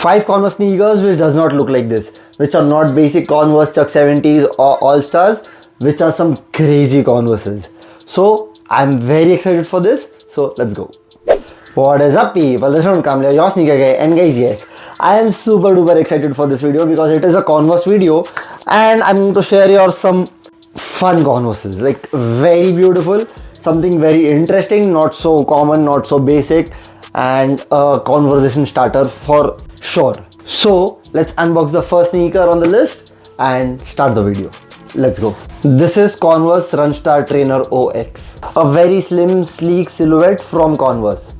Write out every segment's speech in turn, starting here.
5 Converse sneakers which does not look like this, which are not basic Converse Chuck 70s or All-Stars, which are some crazy Converses. So I'm very excited for this. So let's go. What is up people, this is Kamlesh, your sneaker guy, and guys, yes, I am super duper excited for this video because it is a Converse video and I'm going to share your some fun Converses, like very beautiful, something very interesting, not so common, not so basic, and a conversation starter for sure. So let's unbox the first sneaker on the list and start the video. Let's go. This is Converse Runstar Trainer OX, a very slim, sleek silhouette from Converse.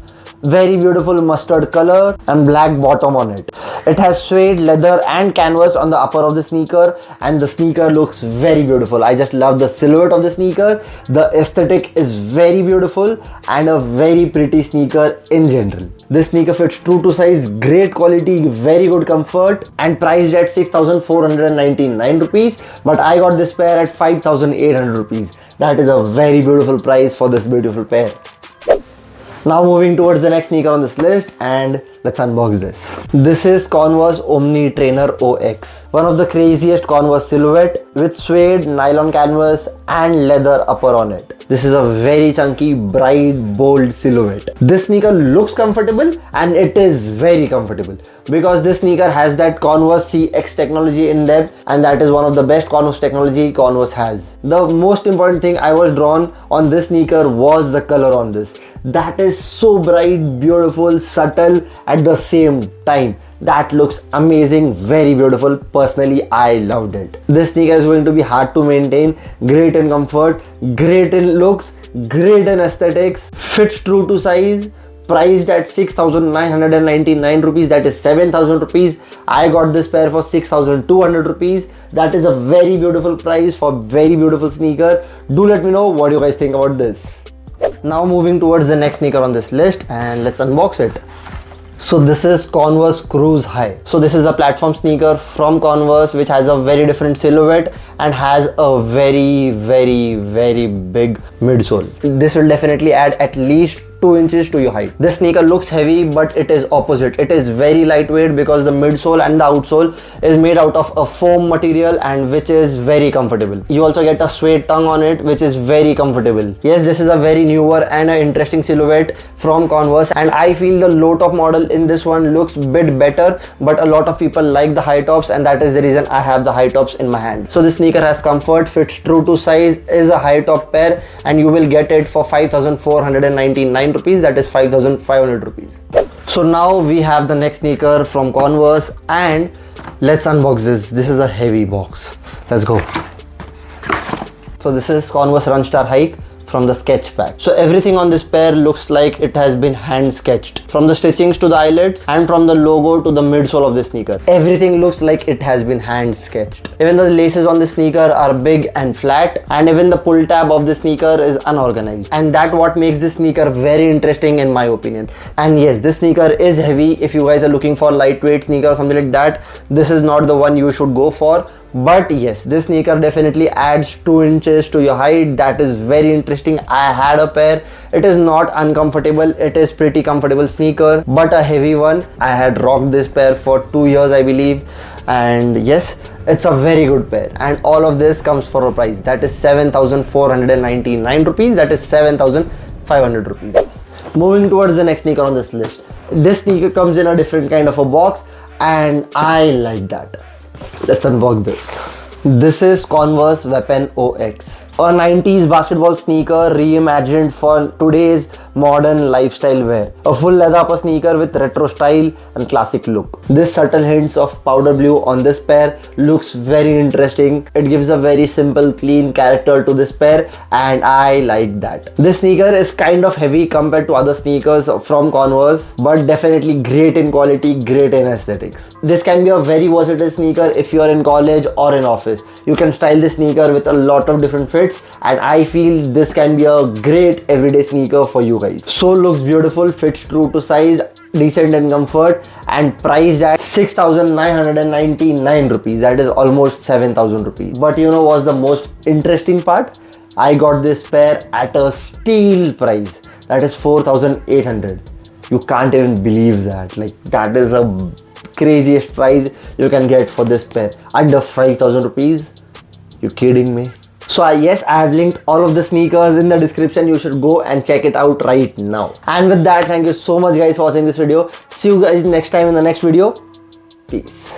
Very beautiful mustard color and black bottom on it. It has suede, leather and canvas on the upper of the sneaker, and the sneaker looks very beautiful. I just love the silhouette of the sneaker. The aesthetic is very beautiful and a very pretty sneaker in general. This sneaker fits true to size, great quality, very good comfort, and priced at 6,499 rupees. But I got this pair at 5,800 rupees. That is a very beautiful price for this beautiful pair. Now moving towards the next sneaker on this list, and let's unbox this. This is Converse Omni Trainer OX. One of the craziest Converse silhouette with suede, nylon canvas and leather upper on it. This is a very chunky, bright, bold silhouette. This sneaker looks comfortable and it is very comfortable because this sneaker has that Converse CX technology in them, and that is one of the best Converse technology Converse has. The most important thing I was drawn on this sneaker was the color on this. That is so bright, beautiful, subtle at the same time. That looks amazing, very beautiful. Personally, I loved it. This sneaker is going to be hard to maintain, great in comfort, great in looks, great in aesthetics, fits true to size, priced at 6,999 rupees, that is 7,000 rupees. I got this pair for 6,200 rupees. That is a very beautiful price for very beautiful sneaker. Do let me know what you guys think about this. Now moving towards the next sneaker on this list, and let's unbox it. So this is Converse Cruise High. So this is a platform sneaker from Converse which has a very different silhouette and has a very big midsole. This will definitely add at least 2 inches to your height. This sneaker looks heavy, but it is opposite. It is very lightweight because the midsole and the outsole is made out of a foam material and which is very comfortable. You also get a suede tongue on it which is very comfortable. Yes, this is a very newer and an interesting silhouette from Converse, and I feel the low top model in this one looks a bit better, but a lot of people like the high tops, and that is the reason I have the high tops in my hand. So this sneaker has comfort, fits true to size, is a high top pair, and you will get it for 5,499 rupees, that is 5,500 rupees. So now we have the next sneaker from Converse, and let's unbox this. This is a heavy box. Let's go. So this is Converse Runstar Hike from the sketch pack. So everything on this pair looks like it has been hand sketched, from the stitchings to the eyelets and from the logo to the midsole of the sneaker. Everything looks like it has been hand sketched. Even the laces on the sneaker are big and flat, and even the pull tab of the sneaker is unorganized, and that what makes this sneaker very interesting in my opinion. And yes, this sneaker is heavy. If you guys are looking for lightweight sneaker or something like that, this is not the one you should go for. But yes, this sneaker definitely adds 2 inches to your height. That is very interesting. I had a pair. It is not uncomfortable. It is pretty comfortable sneaker, but a heavy one. I had rocked this pair for 2 years, I believe. And yes, it's a very good pair. And all of this comes for a price. That is 7,499 rupees. That is 7,500 rupees. Moving towards the next sneaker on this list. This sneaker comes in a different kind of a box, and I like that. Let's unbox this. This is Converse Weapon OX, a 90s basketball sneaker reimagined for today's modern lifestyle wear. A full leather upper sneaker with retro style and classic look. This subtle hints of powder blue on this pair looks very interesting. It gives a very simple, clean character to this pair, and I like that. This sneaker is kind of heavy compared to other sneakers from Converse, but definitely great in quality, great in aesthetics. This can be a very versatile sneaker if you are in college or in office. You can style this sneaker with a lot of different fits, and I feel this can be a great everyday sneaker for you guys. Sole looks beautiful, fits true to size, decent in comfort, and priced at 6,999 rupees. That is almost 7,000 rupees. But you know what's the most interesting part? I got this pair at a steal price. That is 4,800. You can't even believe that. Like, that is a craziest price you can get for this pair. Under 5,000 rupees. You kidding me? So yes, I have linked all of the sneakers in the description. You should go and check it out right now. And with that, thank you so much guys for watching this video. See you guys next time in the next video. Peace.